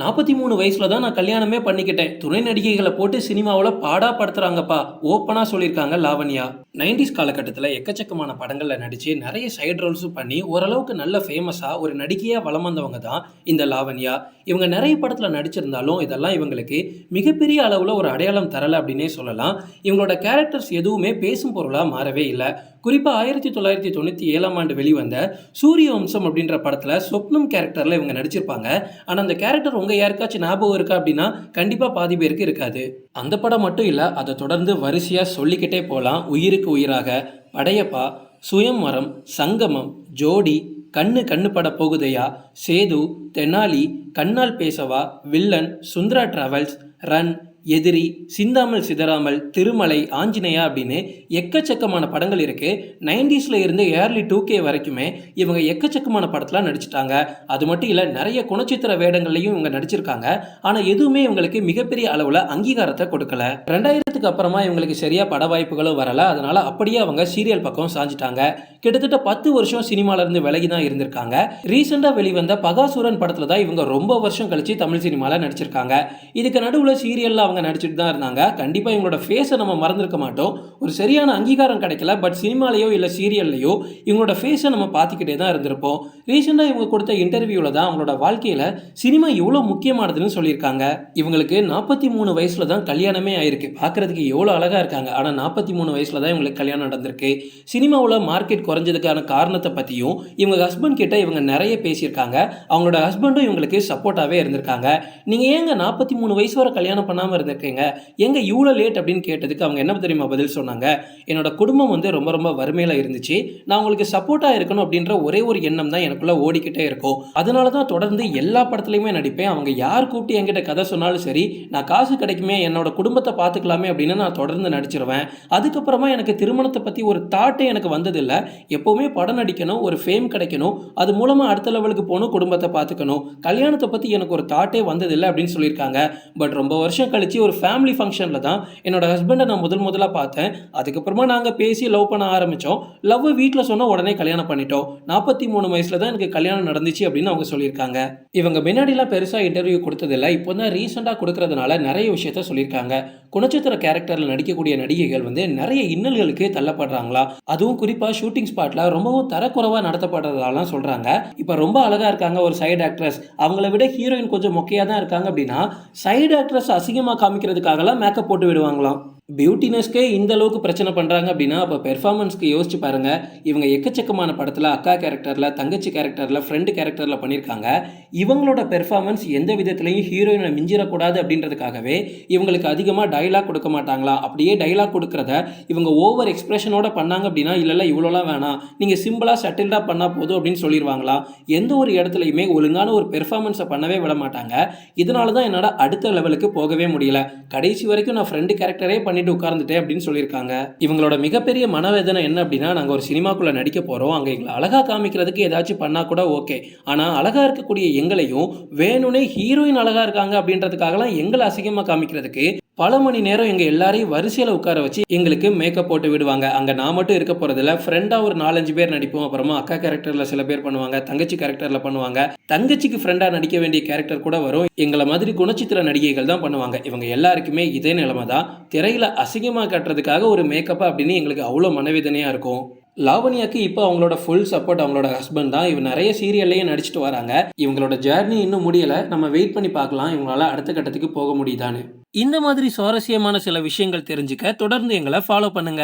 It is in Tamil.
43 வயசுல தான் நான் கல்யாணமே பண்ணிக்கிட்டேன். துணை நடிகைகள போட்டு சினிமாவுல பாடா படுத்துறாங்கப்பா. ஓப்பனா சொல்லியிருக்காங்க லாவண்யா. 90ஸ் காலகட்டத்தில எக்கச்சக்கமான படங்கள்ல நடிச்சு, நெறைய சைடு ரோல்ஸும் பண்ணி, ஓரளவுக்கு நல்ல ஃபேமஸா ஒரு நடிகையா வலம் வந்தவங்க தான் இந்த லாவண்யா. இவங்க நெறைய படத்துல நடிச்சிருந்தாலும், இதெல்லாம் இவங்களுக்கு மிகப்பெரிய அளவுல ஒரு அடையாளம் தரல அப்டின்னே சொல்லலாம். இவங்களோட கேரக்டர்ஸ் எதுவுமே பேசும் பொருளா மாறவே இல்ல. குறிப்பா 1997ஆம் ஆண்டு வெளிவந்த சூரிய வம்சம் அப்படின்ற படத்துல சொப்னம் கேரக்டர்ல இவங்க நடிச்சிருப்பாங்க. ஆனா அந்த கேரக்டர் உங்க யாருக்காச்சும் ஞாபகம் இருக்கா அப்படின்னா கண்டிப்பா பாதி பேருக்கு இருக்காது. அந்த படம் மட்டும் இல்ல, அதை தொடர்ந்து வரிசையா சொல்லிக்கிட்டே போலாம். உயிருக்கு உயிராக, படையப்பா, சுயம்வரம், சங்கமம், ஜோடி, கண்ணு கண்ணு பட போகுதையா, சேது, தெனாலி, கண்ணால் பேசவா, வில்லன், சுந்தரா டிராவல்ஸ், ரன், எதிரி, சிந்தாமல் சிதறாமல், திருமலை, ஆஞ்சநேயா அப்படின்னு எக்கச்சக்கமான படங்கள் இருக்கு. 90ஸ்ல இருந்து ஏர்லி 2K வரைக்குமே இவங்க எக்கச்சக்கமான படத்துல நடிச்சிட்டாங்க. அது மட்டும் இல்ல, நிறைய குணச்சித்திர வேடங்கள்லையும் இவங்க நடிச்சிருக்காங்க. ஆனா எதுவுமே இவங்களுக்கு மிகப்பெரிய அளவுல அங்கீகாரத்தை கொடுக்கல. 2000க்கு அப்புறமா இவங்களுக்கு சரியா பட வாய்ப்புகளும் வரல. அதனால அப்படியே அவங்க சீரியல் பக்கம் சாஞ்சிட்டாங்க. கிட்டத்தட்ட 10 வருஷம் சினிமால இருந்து விலகி தான் இருந்திருக்காங்க. ரீசெண்டா வெளிவந்த பகாசுரன் படத்துல தான் இவங்க ரொம்ப வருஷம் கழிச்சு தமிழ் சினிமால நடிச்சிருக்காங்க. இதுக்கு நடுவுல சீரியல்ல அவங்க நடிச்சிட்டு தான் இருந்தாங்க. கண்டிப்பா இவங்களோட ஃபேஸை நம்ம மறந்துருக்க மாட்டோம். ஒரு சரியான அங்கீகாரம் கிடைக்கல. பட் சினிமாலையோ இல்ல சீரியல்லையோ இவங்களோட ஃபேஸை நம்ம பார்த்துக்கிட்டே தான் இருந்திருப்போம். ரீசெண்டா இவங்க கொடுத்த இன்டர்வியூல தான் அவங்களோட வாழ்க்கையில சினிமா எவ்வளவு முக்கியமானதுன்னு சொல்லியிருக்காங்க. இவங்களுக்கு 43 வயசுல தான் கல்யாணமே ஆயிருக்கு. பார்க்கறதுக்கு எவ்வளவு அழகா இருக்காங்க. ஆனா 43 வயசுல தான் இவங்களுக்கு கல்யாணம் நடந்திருக்கு. சினிமாவுல மார்க்கெட் குறைஞ்சதுக்கான காரணத்தை பத்தியும் இவங்க ஹஸ்பண்ட் கிட்ட இவங்க நிறைய பேசியிருக்காங்க. அவங்களோட ஹஸ்பண்டும் இவங்களுக்கு சப்போர்ட்டாவே இருந்திருக்காங்க. நீங்க ஏங்க 43 வயசு வரை கல்யாணம் பண்ணாம இருந்திருக்கீங்க, எங்க இவ்வளவு லேட் அப்படின்னு கேட்டதுக்கு அவங்க என்ன தெரியுமா பதில் சொன்னாங்க? என்னோட குடும்பம் ரொம்ப ரொம்ப வறுமையில இருந்துச்சு. நான் உங்களுக்கு சப்போர்ட்டா இருக்கணும் அப்படின்ற ஒரே ஒரு எண்ணம் தான் எனக்குள்ள ஓடிக்கிட்டே இருக்கும். அதனால தான் தொடர்ந்து எல்லா படத்துலையுமே நடிப்பேன். அவங்க யார் கூப்பிட்டு என்கிட்ட கதை சொன்னாலும் சரி, நான் காசு கிடைக்குமே, என்னோட குடும்பத்தை பார்த்துக்கலாமே அப்படின்னு நான் தொடர்ந்து நடிச்சிருவேன். அதுக்கப்புறமா எனக்கு திருமணத்தை பத்தி ஒரு தாட்டே எனக்கு வந்ததில்லை. எப்பவுமே படம் நடிக்கணும், ஒரு ஃபேம் கிடைக்கணும், அது மூலமா அடுத்த லெவலுக்கு போகணும், குடும்பத்தை பார்த்துக்கணும். கல்யாணத்தை பத்தி எனக்கு ஒரு தாட்டே வந்ததில்லை அப்படின்னு சொல்லியிருக்காங்க. பட் ரொம்ப வருஷம் கழிச்சு ஒரு ஃபேமிலி ஃபங்க்ஷன்ல தான் என்னோட ஹஸ்பண்டை நான் முதலா பார்த்தேன். அதுக்கப்புறமா நாங்க பேசி லவ் பண்ண ஆரம்பிச்சோம். லவ் வீட்டில் சொன்ன உடனே கல்யாணம் பண்ணிட்டோம். 43 வயசுல தான் எனக்கு கல்யாணம் நடந்துச்சு அப்படின்னு அவங்க சொல்லியிருக்காங்க. இவங்க முன்னாடிலாம் பெருசா இன்டர்வியூ கொடுத்ததில்லை. இப்போ தான் ரீசெண்டாக கொடுக்கறதுனால நிறைய விஷயத்த சொல்லியிருக்காங்க. குணச்சித்திர கேரக்டர்ல நடிக்கக்கூடிய நடிகைகள் நிறைய இன்னல்களுக்கு தள்ளப்படுறாங்களா, அதுவும் குறிப்பா ஷூட்டிங் ஸ்பாட்ல ரொம்பவும் தரக்குறைவா நடத்தப்படுறதாலாம் சொல்றாங்க. இப்ப ரொம்ப அழகா இருக்காங்க ஒரு சைடு ஆக்ட்ரஸ், அவங்கள விட ஹீரோயின் கொஞ்சம் மொக்கையா தான் இருக்காங்க அப்படின்னா சைடு ஆக்ட்ரஸ் அசிங்கமா காமிக்கிறதுக்காகலாம் மேக்கப் போட்டு விடுவாங்களாம். பியூட்டினஸ்க்கே இந்த அளவுக்கு பிரச்சனை பண்ணுறாங்க அப்படின்னா அப்போ பெர்ஃபார்மன்ஸ்க்கு யோசிச்சு பாருங்க. இவங்க எக்கச்சக்கமான படத்தில் அக்கா கேரக்டரில், தங்கச்சி கேரக்டரில், ஃப்ரெண்டு கேரக்டரில் பண்ணியிருக்காங்க. இவங்களோட பெர்ஃபார்மன்ஸ் எந்த விதத்துலையும் ஹீரோயினை மிஞ்சிடக்கூடாது அப்படின்றதுக்காகவே இவங்களுக்கு அதிகமாக டைலாக் கொடுக்க மாட்டாங்களா. அப்படியே டைலாக் கொடுக்குறத இவங்க ஓவர் எக்ஸ்பிரஷனோட பண்ணாங்க அப்படின்னா இல்லைல்ல இவ்வளோலாம் வேணாம், நீங்கள் சிம்பிளாக செட்டில்டாக பண்ணால் போதும் அப்படின்னு சொல்லிடுவாங்களா. எந்த ஒரு இடத்துலையுமே ஒழுங்கான ஒரு பெர்ஃபார்மன்ஸை பண்ணவே விட மாட்டாங்க. இதனால தான் என்னோட அடுத்த லெவலுக்கு போகவே முடியல. கடைசி வரைக்கும் நான் ஃப்ரெண்டு கேரக்டரே பண்ணிட்டு உட்கார்ந்துட்டேன் அப்படின்னு சொல்லியிருக்காங்க. இவங்களோட மிகப்பெரிய மனவேதனை என்ன அப்படின்னா, நாங்க ஒரு சினிமாக்குள்ள நடிக்க போறோம், அங்க எங்களை அழகா காமிக்கிறதுக்கு ஏதாச்சும் பண்ணா கூட ஓகே, ஆனா அழகா இருக்கக்கூடிய எங்களையும் வேணும்னே ஹீரோயின் அழகா இருக்காங்க அப்படின்றதுக்காகலாம் எங்களை அசிங்கமா காமிக்கிறதுக்கு பல மணி நேரம் எங்க எல்லாரையும் வரிசையில உட்கார வச்சு எங்களுக்கு மேக்கப் போட்டு விடுவாங்க. அங்க நான் மட்டும் இருக்க போறதில்ல, ஃப்ரெண்டா ஒரு 4-5 பேர் நடிப்போம். அப்புறமா அக்கா கேரக்டர்ல சில பேர் பண்ணுவாங்க, தங்கச்சி கேரக்டர்ல பண்ணுவாங்க, தங்கச்சிக்கு ஃப்ரெண்டா நடிக்க வேண்டிய கேரக்டர் கூட வரும். எங்களை மாதிரி குணச்சித்திர நடிகைகள் தான் பண்ணுவாங்க. இவங்க எல்லாருக்குமே இதே நிலைமை தான். திரையில அசிங்கமா கட்டுறதுக்காக ஒரு மேக்கப்பா அப்படின்னு எங்களுக்கு அவ்வளோ மனவேதனையா இருக்கும். லாவண்யாக்கு இப்போ அவங்களோட ஃபுல் சப்போர்ட் அவங்களோட ஹஸ்பண்ட் தான். இவங்க நிறைய சீரியல்லையும் நடிச்சிட்டு வராங்க. இவங்களோட ஜேர்னி இன்னும் முடியல. நம்ம வெயிட் பண்ணி பார்க்கலாம் இவங்களால அடுத்த கட்டத்துக்கு போக முடியுதான்னு. இந்த மாதிரி சுவாரஸ்யமான சில விஷயங்கள் தெரிஞ்சுக்க தொடர்ந்து எங்களை ஃபாலோ பண்ணுங்க.